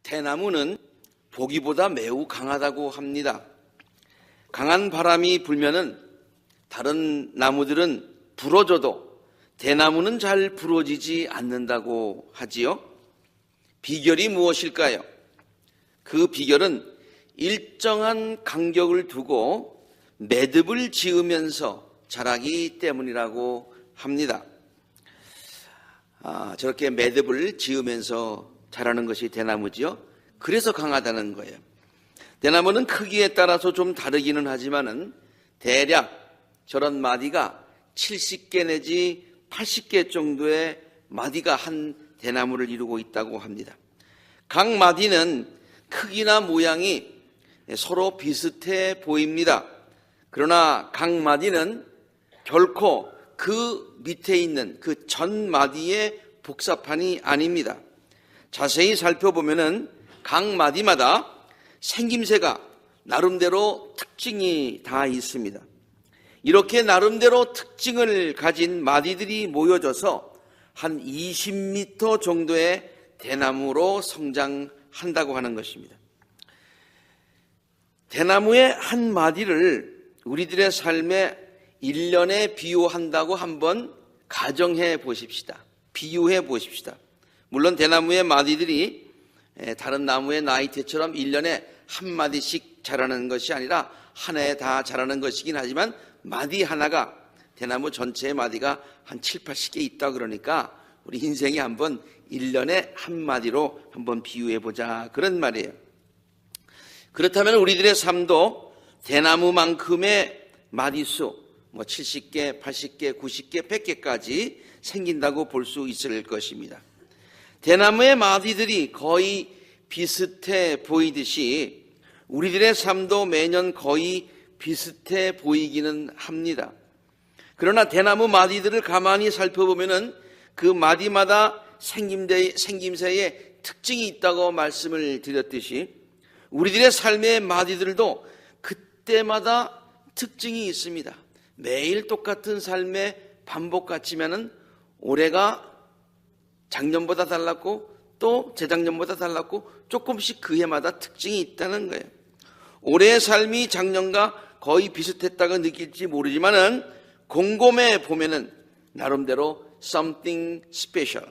대나무는 보기보다 매우 강하다고 합니다. 강한 바람이 불면은 다른 나무들은 부러져도 대나무는 잘 부러지지 않는다고 하지요. 비결이 무엇일까요? 그 비결은 일정한 간격을 두고 매듭을 지으면서 자라기 때문이라고 합니다. 저렇게 매듭을 지으면서 자라는 것이 대나무지요. 그래서 강하다는 거예요. 대나무는 크기에 따라서 좀 다르기는 하지만은 대략 저런 마디가 70개 내지 80개 정도의 마디가 한 대나무를 이루고 있다고 합니다. 각 마디는 크기나 모양이 서로 비슷해 보입니다. 그러나 각 마디는 결코 그 밑에 있는 그 전 마디의 복사판이 아닙니다. 자세히 살펴보면은 각 마디마다 생김새가 나름대로 특징이 다 있습니다. 이렇게 나름대로 특징을 가진 마디들이 모여져서 한 20m 정도의 대나무로 성장한다고 하는 것입니다. 대나무의 한 마디를 우리들의 삶에 1년에 비유한다고 한번 가정해 보십시다. 비유해 보십시다. 물론 대나무의 마디들이 다른 나무의 나이테처럼 1년에 한 마디씩 자라는 것이 아니라 한 해에 다 자라는 것이긴 하지만 마디 하나가 대나무 전체의 마디가 한 7, 80개 있다 그러니까 우리 인생이 한번 1년에 한 마디로 한번 비유해 보자 그런 말이에요. 그렇다면 우리들의 삶도 대나무만큼의 마디수 70개, 80개, 90개, 100개까지 생긴다고 볼 수 있을 것입니다. 대나무의 마디들이 거의 비슷해 보이듯이 우리들의 삶도 매년 거의 비슷해 보이기는 합니다. 그러나 대나무 마디들을 가만히 살펴보면은 그 마디마다 생김새에 특징이 있다고 말씀을 드렸듯이 우리들의 삶의 마디들도 그때마다 특징이 있습니다. 매일 똑같은 삶의 반복 같지만은 올해가 작년보다 달랐고 또 재작년보다 달랐고 조금씩 그 해마다 특징이 있다는 거예요. 올해의 삶이 작년과 거의 비슷했다고 느낄지 모르지만은 곰곰해 보면은 나름대로 something special,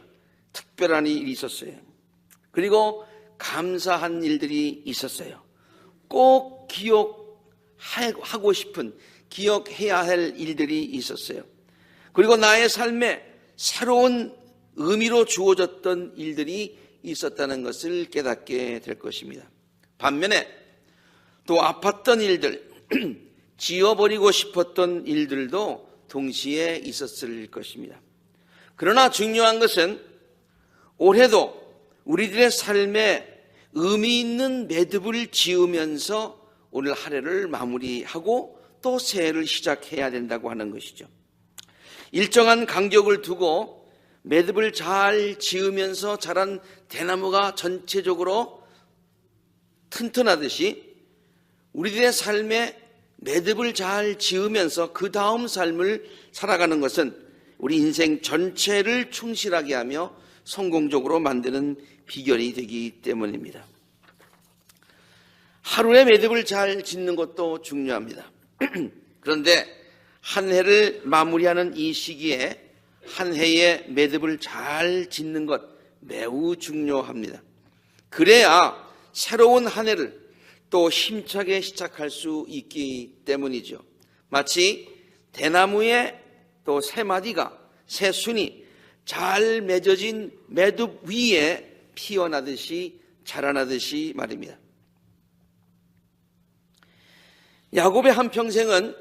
특별한 일이 있었어요. 그리고 감사한 일들이 있었어요. 꼭 기억하고 싶은, 기억해야 할 일들이 있었어요. 그리고 나의 삶에 새로운 의미로 주어졌던 일들이 있었다는 것을 깨닫게 될 것입니다. 반면에 또 아팠던 일들, 지워버리고 싶었던 일들도 동시에 있었을 것입니다. 그러나 중요한 것은 올해도 우리들의 삶에 의미 있는 매듭을 지으면서 오늘 한 해를 마무리하고 또 새해를 시작해야 된다고 하는 것이죠. 일정한 간격을 두고 매듭을 잘 지으면서 자란 대나무가 전체적으로 튼튼하듯이 우리들의 삶에 매듭을 잘 지으면서 그 다음 삶을 살아가는 것은 우리 인생 전체를 충실하게 하며 성공적으로 만드는 비결이 되기 때문입니다. 하루의 매듭을 잘 짓는 것도 중요합니다. 그런데 한 해를 마무리하는 이 시기에 한 해의 매듭을 잘 짓는 것 매우 중요합니다. 그래야 새로운 한 해를 또 힘차게 시작할 수 있기 때문이죠. 마치 대나무의 또 새 마디가, 새 순이 잘 맺어진 매듭 위에 피어나듯이 자라나듯이 말입니다. 야곱의 한평생은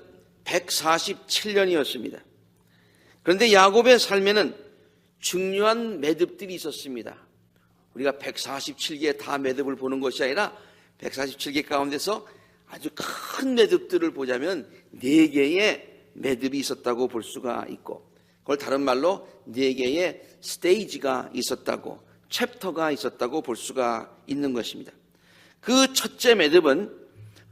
147년이었습니다. 그런데 야곱의 삶에는 중요한 매듭들이 있었습니다. 우리가 147개의 다 매듭을 보는 것이 아니라 147개 가운데서 아주 큰 매듭들을 보자면 4개의 매듭이 있었다고 볼 수가 있고, 그걸 다른 말로 4개의 스테이지가 있었다고, 챕터가 있었다고 볼 수가 있는 것입니다. 그 첫째 매듭은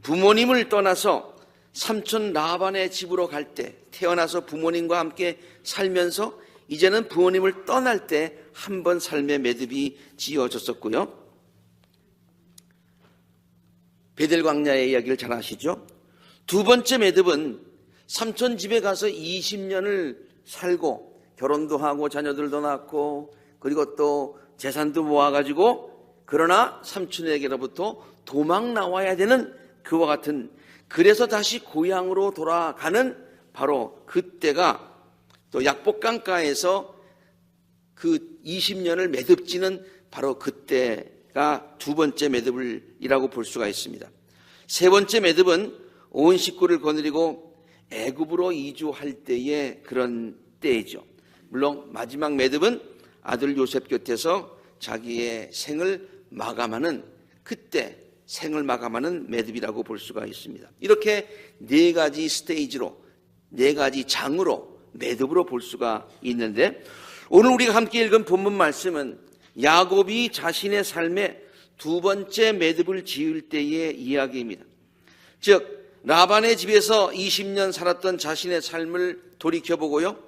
부모님을 떠나서 삼촌 라반의 집으로 갈 때, 태어나서 부모님과 함께 살면서 이제는 부모님을 떠날 때 한 번 삶의 매듭이 지어졌었고요. 베델 광야의 이야기를 잘 아시죠? 두 번째 매듭은 삼촌 집에 가서 20년을 살고 결혼도 하고 자녀들도 낳고 그리고 또 재산도 모아가지고 그러나 삼촌에게로부터 도망 나와야 되는 그와 같은, 그래서 다시 고향으로 돌아가는 바로 그때가 또 약복강가에서 그 20년을 매듭지는 바로 그때가 두 번째 매듭이라고 볼 수가 있습니다. 세 번째 매듭은 온 식구를 거느리고 애굽으로 이주할 때의 그런 때이죠. 물론 마지막 매듭은 아들 요셉 곁에서 자기의 생을 마감하는 그때 생을 마감하는 매듭이라고 볼 수가 있습니다. 이렇게 네 가지 스테이지로, 네 가지 장으로 매듭으로 볼 수가 있는데, 오늘 우리가 함께 읽은 본문 말씀은 야곱이 자신의 삶에 두 번째 매듭을 지을 때의 이야기입니다. 즉 라반의 집에서 20년 살았던 자신의 삶을 돌이켜보고요,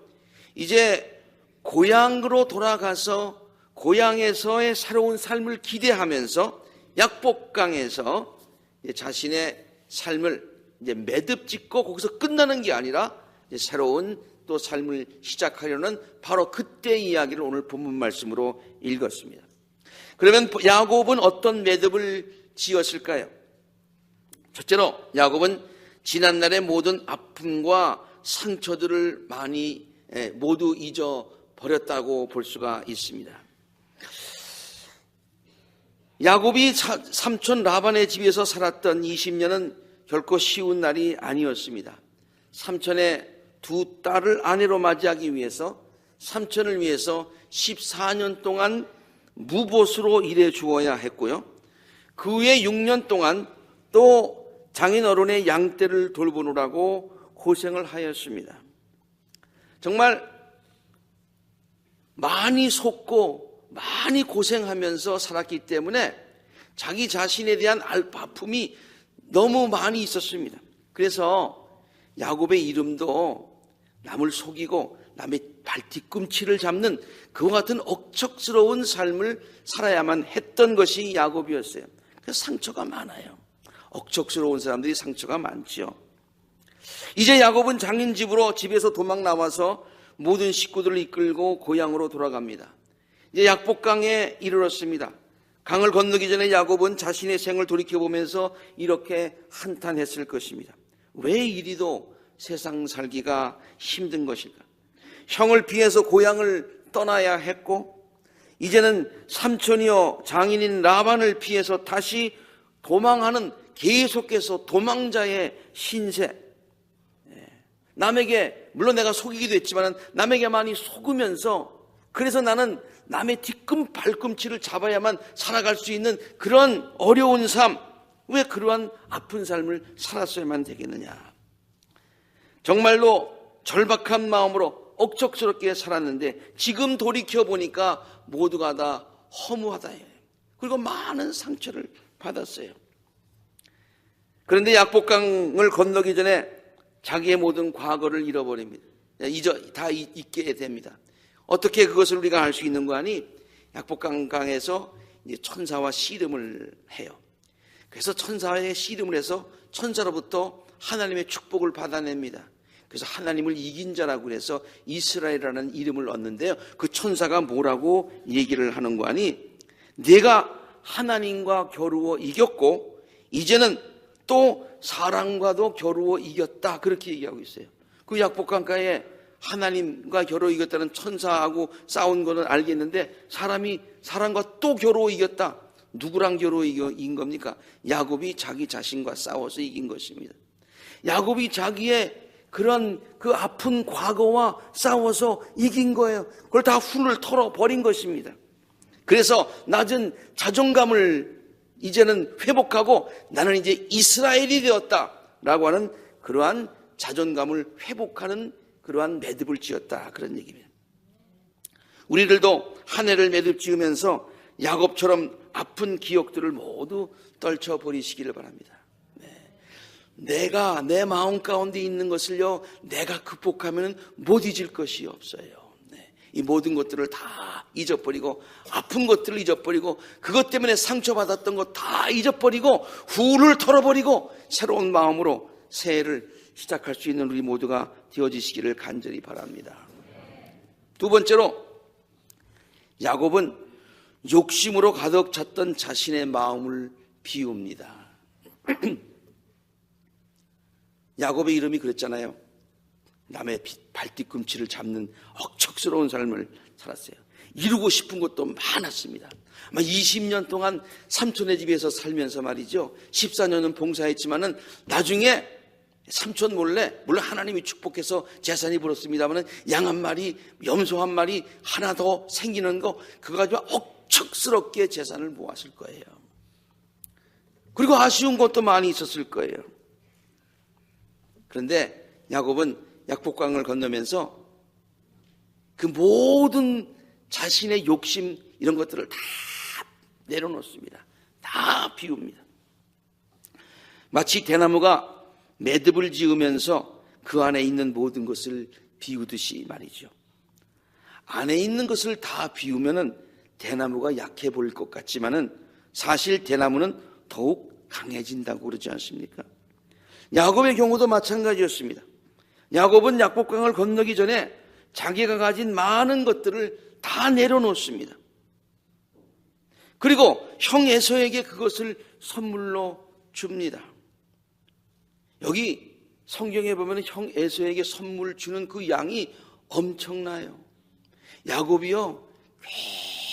이제 고향으로 돌아가서 고향에서의 새로운 삶을 기대하면서 약복강에서 자신의 삶을 이제 매듭 짓고 거기서 끝나는 게 아니라 이제 새로운 또 삶을 시작하려는 바로 그때 이야기를 오늘 본문 말씀으로 읽었습니다. 그러면 야곱은 어떤 매듭을 지었을까요? 첫째로 야곱은 지난날의 모든 아픔과 상처들을 많이 모두 잊어버렸다고 볼 수가 있습니다. 야곱이 삼촌 라반의 집에서 살았던 20년은 결코 쉬운 날이 아니었습니다. 삼촌의 두 딸을 아내로 맞이하기 위해서 삼촌을 위해서 14년 동안 무보수로 일해 주어야 했고요, 그 후에 6년 동안 또 장인어른의 양떼를 돌보느라고 고생을 하였습니다. 정말 많이 속고 많이 고생하면서 살았기 때문에 자기 자신에 대한 아픔이 너무 많이 있었습니다. 그래서 야곱의 이름도 남을 속이고 남의 발뒤꿈치를 잡는 그와 같은 억척스러운 삶을 살아야만 했던 것이 야곱이었어요. 그래서 상처가 많아요. 억척스러운 사람들이 상처가 많죠. 이제 야곱은 장인 집에서 도망 나와서 모든 식구들을 이끌고 고향으로 돌아갑니다. 이제 약복강에 이르렀습니다. 강을 건너기 전에 야곱은 자신의 생을 돌이켜보면서 이렇게 한탄했을 것입니다. 왜 이리도 세상 살기가 힘든 것일까? 형을 피해서 고향을 떠나야 했고, 이제는 삼촌이요 장인인 라반을 피해서 다시 도망하는, 계속해서 도망자의 신세. 남에게, 물론 내가 속이기도 했지만 남에게 많이 속으면서, 그래서 나는 남의 발꿈치를 잡아야만 살아갈 수 있는 그런 어려운 삶, 왜 그러한 아픈 삶을 살았어야만 되겠느냐. 정말로 절박한 마음으로 억척스럽게 살았는데 지금 돌이켜보니까 모두가 다 허무하다. 그리고 많은 상처를 받았어요. 그런데 약복강을 건너기 전에 자기의 모든 과거를 잃어버립니다. 다 잊게 됩니다. 어떻게 그것을 우리가 알 수 있는 거 아니? 약복강에서 천사와 씨름을 해요. 그래서 천사의 씨름을 해서 천사로부터 하나님의 축복을 받아냅니다. 그래서 하나님을 이긴 자라고 해서 이스라엘이라는 이름을 얻는데요, 그 천사가 뭐라고 얘기를 하는 거 아니? 내가 하나님과 겨루어 이겼고 이제는 또 사람과도 겨루어 이겼다, 그렇게 얘기하고 있어요. 그 약복강가에 하나님과 겨루어 이겼다는 천사하고 싸운 거는 알겠는데 사람이 사람과 또 겨루어 이겼다. 누구랑 겨루어 이긴 겁니까? 야곱이 자기 자신과 싸워서 이긴 것입니다. 야곱이 자기의 그런 그 아픈 과거와 싸워서 이긴 거예요. 그걸 다 훌을 털어버린 것입니다. 그래서 낮은 자존감을 이제는 회복하고 나는 이제 이스라엘이 되었다라고 하는 그러한 자존감을 회복하는 그러한 매듭을 지었다, 그런 얘기입니다. 우리들도 한 해를 매듭 지으면서 야곱처럼 아픈 기억들을 모두 떨쳐버리시기를 바랍니다. 내가 내 마음 가운데 있는 것을요, 내가 극복하면 못 잊을 것이 없어요. 이 모든 것들을 다 잊어버리고 아픈 것들을 잊어버리고 그것 때문에 상처받았던 것 다 잊어버리고 후를 털어버리고 새로운 마음으로 새해를 시작할 수 있는 우리 모두가 되어지시기를 간절히 바랍니다. 두 번째로, 야곱은 욕심으로 가득 찼던 자신의 마음을 비웁니다. 야곱의 이름이 그랬잖아요. 남의 발뒤꿈치를 잡는 억척스러운 삶을 살았어요. 이루고 싶은 것도 많았습니다. 20년 동안 삼촌의 집에서 살면서 말이죠. 14년은 봉사했지만은 나중에 삼촌 몰래, 물론 하나님이 축복해서 재산이 불었습니다만은 양 한 마리, 염소 한 마리 하나 더 생기는 거 그거 가지고 억척스럽게 재산을 모았을 거예요. 그리고 아쉬운 것도 많이 있었을 거예요. 그런데 야곱은 약복강을 건너면서 그 모든 자신의 욕심 이런 것들을 다 내려놓습니다. 다 비웁니다. 마치 대나무가 매듭을 지으면서 그 안에 있는 모든 것을 비우듯이 말이죠. 안에 있는 것을 다 비우면은 대나무가 약해 보일 것 같지만은 사실 대나무는 더욱 강해진다고 그러지 않습니까? 야곱의 경우도 마찬가지였습니다. 야곱은 약복강을 건너기 전에 자기가 가진 많은 것들을 다 내려놓습니다. 그리고 형 에서에게 그것을 선물로 줍니다. 여기 성경에 보면 형 에서에게 선물 주는 그 양이 엄청나요. 야곱이요,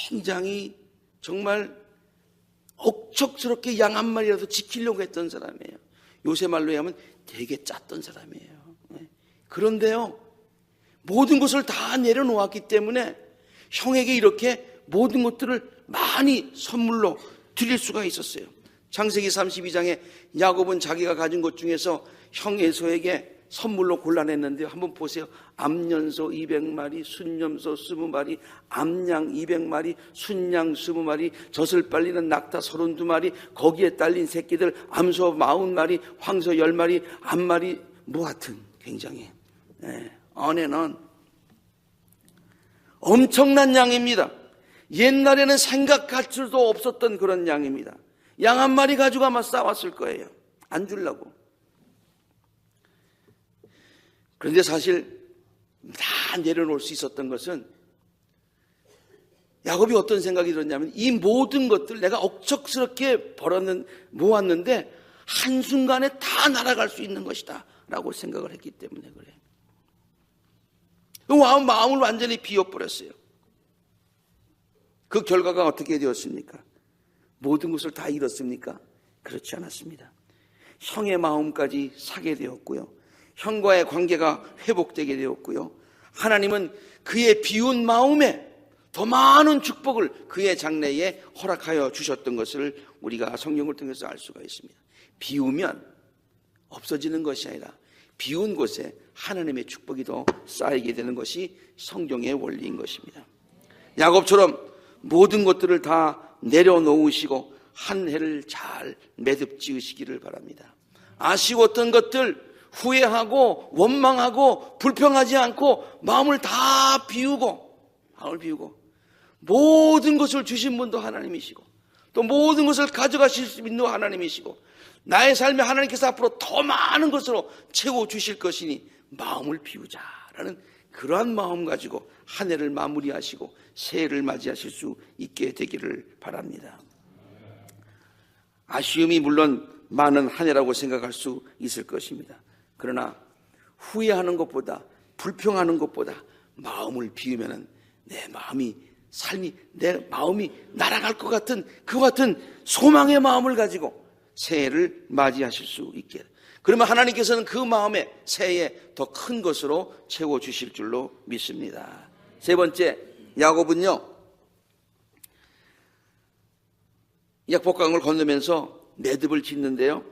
굉장히 정말 억척스럽게 양 한 마리라도 지키려고 했던 사람이에요. 요새 말로 하면 되게 짰던 사람이에요. 그런데요, 모든 것을 다 내려놓았기 때문에 형에게 이렇게 모든 것들을 많이 선물로 드릴 수가 있었어요. 창세기 32장에 야곱은 자기가 가진 것 중에서 형 에서에게 선물로 골라냈는데요. 한번 보세요. 암연소 200마리, 순염소 20마리, 암양 200마리, 순양 20마리, 젖을 빨리는 낙타 32마리, 거기에 딸린 새끼들 암소 40마리, 황소 10마리, 암마리, 뭐 하여튼 굉장히 언에는 엄청난 양입니다. 옛날에는 생각할 수도 없었던 그런 양입니다. 양 한 마리 가지고 아마 싸웠을 거예요. 안 주려고. 그런데 사실 다 내려놓을 수 있었던 것은 야곱이 어떤 생각이 들었냐면 이 모든 것들 내가 억척스럽게 모았는데 한순간에 다 날아갈 수 있는 것이다 라고 생각을 했기 때문에 그래요. 마음을 완전히 비워버렸어요. 그 결과가 어떻게 되었습니까? 모든 것을 다 잃었습니까? 그렇지 않았습니다. 형의 마음까지 사게 되었고요. 형과의 관계가 회복되게 되었고요. 하나님은 그의 비운 마음에 더 많은 축복을 그의 장래에 허락하여 주셨던 것을 우리가 성경을 통해서 알 수가 있습니다. 비우면 없어지는 것이 아니라 비운 곳에 하나님의 축복이 더 쌓이게 되는 것이 성경의 원리인 것입니다. 야곱처럼 모든 것들을 다 내려놓으시고 한 해를 잘 매듭 지으시기를 바랍니다. 아쉬웠던 것들 후회하고 원망하고 불평하지 않고 마음을 다 비우고 모든 것을 주신 분도 하나님이시고 또 모든 것을 가져가실 수 있는 하나님이시고 나의 삶에 하나님께서 앞으로 더 많은 것으로 채워주실 것이니 마음을 비우자라는 그러한 마음 가지고 한 해를 마무리하시고 새해를 맞이하실 수 있게 되기를 바랍니다. 아쉬움이 물론 많은 한 해라고 생각할 수 있을 것입니다. 그러나 후회하는 것보다 불평하는 것보다 마음을 비우면 내 마음이 날아갈 것 같은 그 같은 소망의 마음을 가지고 새해를 맞이하실 수 있게. 그러면 하나님께서는 그 마음에 새해에 더 큰 것으로 채워주실 줄로 믿습니다. 세 번째, 야곱은요, 약복강을 건너면서 매듭을 짓는데요.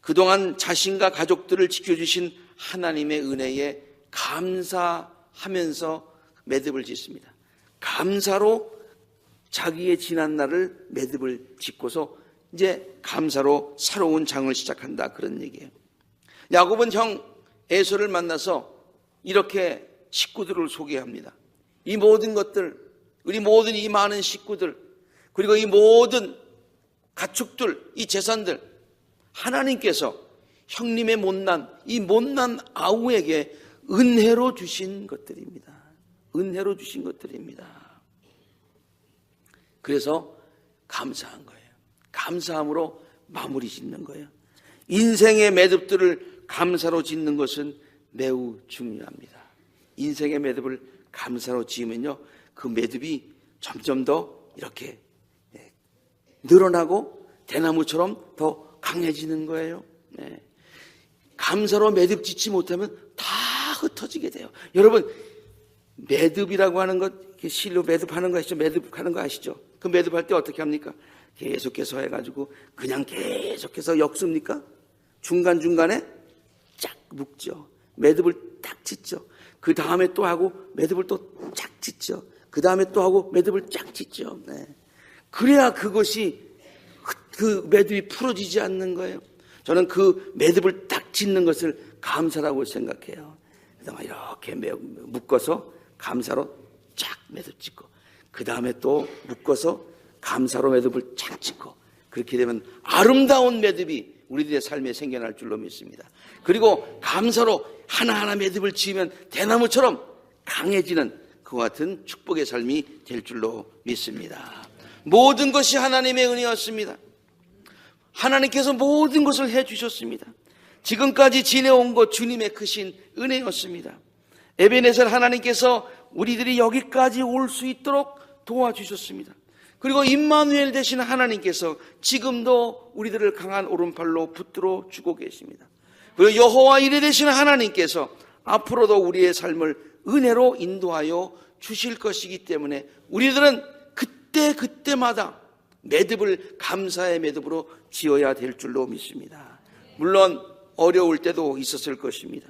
그동안 자신과 가족들을 지켜주신 하나님의 은혜에 감사하면서 매듭을 짓습니다. 감사로 자기의 지난 날을 매듭을 짓고서 이제 감사로 새로운 장을 시작한다 그런 얘기예요. 야곱은 형 에서를 만나서 이렇게 식구들을 소개합니다. 이 모든 것들, 우리 모든 이 많은 식구들, 그리고 이 모든 가축들, 이 재산들, 하나님께서 형님의 이 못난 아우에게 은혜로 주신 것들입니다. 은혜로 주신 것들입니다. 그래서 감사한 거예요. 감사함으로 마무리 짓는 거예요. 인생의 매듭들을 감사로 짓는 것은 매우 중요합니다. 인생의 매듭을 감사로 지으면요, 그 매듭이 점점 더 이렇게 늘어나고 대나무처럼 더 강해지는 거예요. 네. 감사로 매듭 짓지 못하면 다 흩어지게 돼요. 여러분, 매듭이라고 하는 것, 실로 매듭하는 거 아시죠? 매듭하는 거 아시죠? 그 매듭할 때 어떻게 합니까? 계속해서 해가지고 그냥 계속해서 엮습니까? 중간중간에 쫙 묶죠. 매듭을 딱 짓죠. 그 다음에 또 하고 매듭을 또 쫙 짓죠. 그 다음에 또 하고 매듭을 쫙 짓죠. 네. 그래야 그것이 그 매듭이 풀어지지 않는 거예요. 저는 그 매듭을 딱 짓는 것을 감사라고 생각해요. 그래서 이렇게 묶어서 감사로 쫙 매듭 짓고, 그 다음에 또 묶어서 감사로 매듭을 쫙 짓고, 그렇게 되면 아름다운 매듭이 우리들의 삶에 생겨날 줄로 믿습니다. 그리고 감사로 하나하나 매듭을 지으면 대나무처럼 강해지는 그와 같은 축복의 삶이 될 줄로 믿습니다. 모든 것이 하나님의 은혜였습니다. 하나님께서 모든 것을 해주셨습니다. 지금까지 지내온 것 주님의 크신 은혜였습니다. 에베네셀 하나님께서 우리들이 여기까지 올 수 있도록 도와주셨습니다. 그리고 임마누엘 되신 하나님께서 지금도 우리들을 강한 오른팔로 붙들어 주고 계십니다. 그리고 여호와 이레 되신 하나님께서 앞으로도 우리의 삶을 은혜로 인도하여 주실 것이기 때문에 우리들은 그때마다 매듭을 감사의 매듭으로 지어야 될 줄로 믿습니다. 물론 어려울 때도 있었을 것입니다.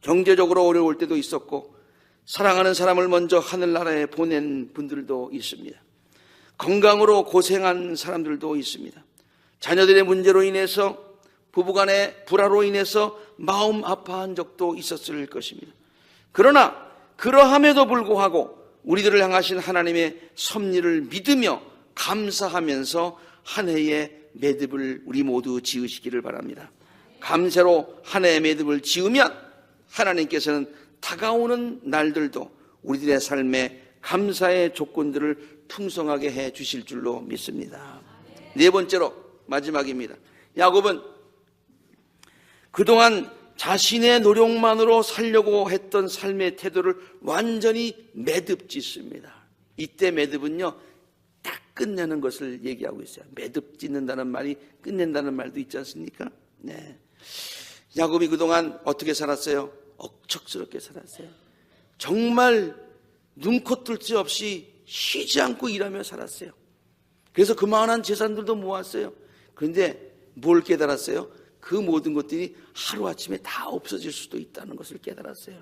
경제적으로 어려울 때도 있었고, 사랑하는 사람을 먼저 하늘나라에 보낸 분들도 있습니다. 건강으로 고생한 사람들도 있습니다. 자녀들의 문제로 인해서, 부부간의 불화로 인해서 마음 아파한 적도 있었을 것입니다. 그러나 그러함에도 불구하고 우리들을 향하신 하나님의 섭리를 믿으며 감사하면서 한 해의 매듭을 우리 모두 지으시기를 바랍니다. 감사로 한 해의 매듭을 지으면 하나님께서는 다가오는 날들도 우리들의 삶에 감사의 조건들을 풍성하게 해 주실 줄로 믿습니다. 네 번째로 마지막입니다. 야곱은 그동안 자신의 노력만으로 살려고 했던 삶의 태도를 완전히 매듭 짓습니다. 이때 매듭은요, 딱 끝내는 것을 얘기하고 있어요. 매듭 짓는다는 말이 끝낸다는 말도 있지 않습니까? 네. 야곱이 그동안 어떻게 살았어요? 억척스럽게 살았어요. 정말 눈코 뜰 새 없이 쉬지 않고 일하며 살았어요. 그래서 그만한 재산들도 모았어요. 그런데 뭘 깨달았어요? 그 모든 것들이 하루아침에 다 없어질 수도 있다는 것을 깨달았어요.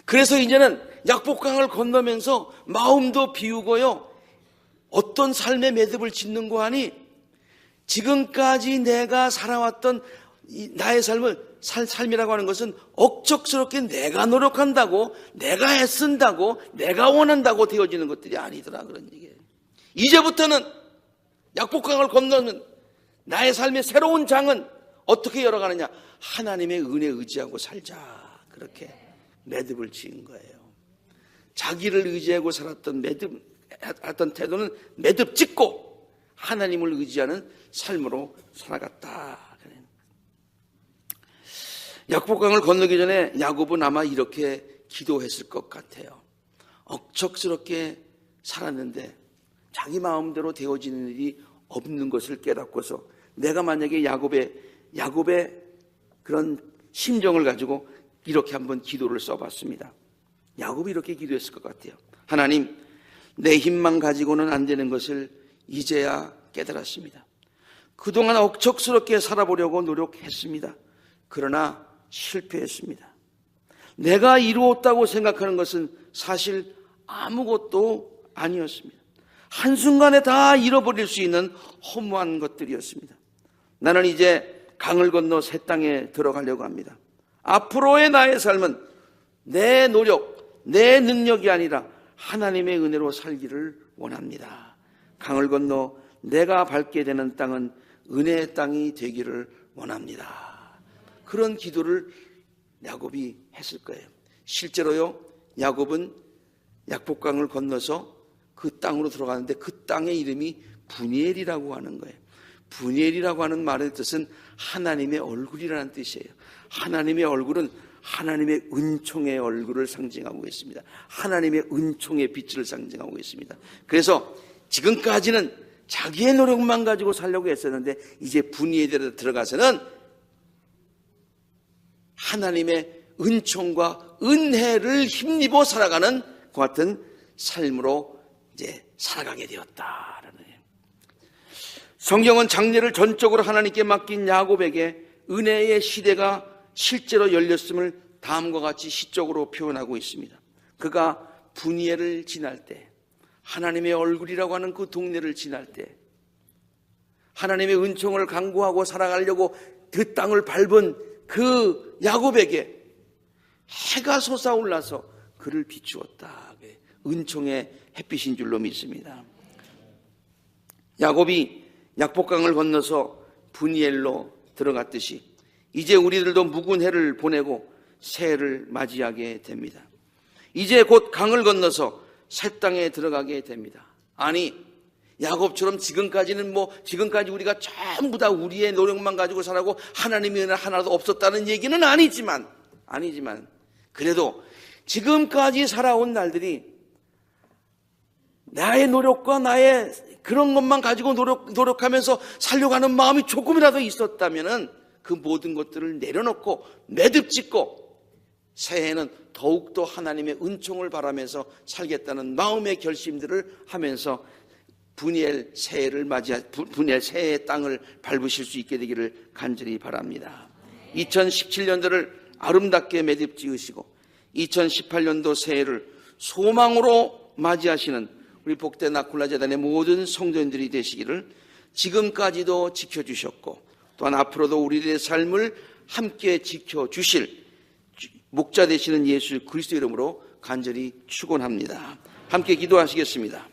그래서 이제는 약복강을 건너면서 마음도 비우고요, 어떤 삶의 매듭을 짓는고 하니 지금까지 내가 살아왔던 나의 삶이라고 하는 것은 억척스럽게 내가 노력한다고, 내가 애쓴다고, 내가 원한다고 되어지는 것들이 아니더라, 그런 얘기예요. 이제부터는 약복강을 건너면 나의 삶의 새로운 장은 어떻게 열어가느냐? 하나님의 은혜에 의지하고 살자. 그렇게 매듭을 지은 거예요. 자기를 의지하고 살았던 태도는 매듭 짓고 하나님을 의지하는 삶으로 살아갔다. 약복강을 건너기 전에 야곱은 아마 이렇게 기도했을 것 같아요. 억척스럽게 살았는데 자기 마음대로 되어지는 일이 없는 것을 깨닫고서 내가 만약에 야곱의 그런 심정을 가지고 이렇게 한번 기도를 써봤습니다. 야곱이 이렇게 기도했을 것 같아요. 하나님, 내 힘만 가지고는 안 되는 것을 이제야 깨달았습니다. 그동안 억척스럽게 살아보려고 노력했습니다. 그러나 실패했습니다. 내가 이루었다고 생각하는 것은 사실 아무것도 아니었습니다. 한순간에 다 잃어버릴 수 있는 허무한 것들이었습니다. 나는 이제 강을 건너 새 땅에 들어가려고 합니다. 앞으로의 나의 삶은 내 노력, 내 능력이 아니라 하나님의 은혜로 살기를 원합니다. 강을 건너 내가 밟게 되는 땅은 은혜의 땅이 되기를 원합니다. 그런 기도를 야곱이 했을 거예요. 실제로요, 야곱은 약복강을 건너서 그 땅으로 들어가는데 그 땅의 이름이 브니엘이라고 하는 거예요. 브니엘이라고 하는 말의 뜻은 하나님의 얼굴이라는 뜻이에요. 하나님의 얼굴은 하나님의 은총의 얼굴을 상징하고 있습니다. 하나님의 은총의 빛을 상징하고 있습니다. 그래서 지금까지는 자기의 노력만 가지고 살려고 했었는데 이제 브니엘에 들어가서는 하나님의 은총과 은혜를 힘입어 살아가는 그 같은 삶으로 이제 살아가게 되었다라는 거예요. 성경은 장래를 전적으로 하나님께 맡긴 야곱에게 은혜의 시대가 실제로 열렸음을 다음과 같이 시적으로 표현하고 있습니다. 그가 브니엘을 지날 때, 하나님의 얼굴이라고 하는 그 동네를 지날 때, 하나님의 은총을 간구하고 살아가려고 그 땅을 밟은 그 야곱에게 해가 솟아올라서 그를 비추었다. 은총의 햇빛인 줄로 믿습니다. 야곱이 약복강을 건너서 브니엘로 들어갔듯이 이제 우리들도 묵은 해를 보내고 새해를 맞이하게 됩니다. 이제 곧 강을 건너서 새 땅에 들어가게 됩니다. 아니, 야곱처럼 지금까지 우리가 전부 다 우리의 노력만 가지고 살아고 하나님의 은혜 하나도 없었다는 얘기는 아니지만 그래도 지금까지 살아온 날들이 나의 노력과 나의 그런 것만 가지고 노력하면서 살려가는 마음이 조금이라도 있었다면은 그 모든 것들을 내려놓고 매듭짓고 새해에는 더욱더 하나님의 은총을 바라면서 살겠다는 마음의 결심들을 하면서 브니엘 새해의 땅을 밟으실 수 있게 되기를 간절히 바랍니다. 2017년도를 아름답게 매듭지으시고 2018년도 새해를 소망으로 맞이하시는 우리 복된 아굴라 재단의 모든 성도님들이 되시기를 지금까지도 지켜주셨고 또한 앞으로도 우리들의 삶을 함께 지켜주실 목자 되시는 예수 그리스도 이름으로 간절히 축원합니다. 함께 기도하시겠습니다.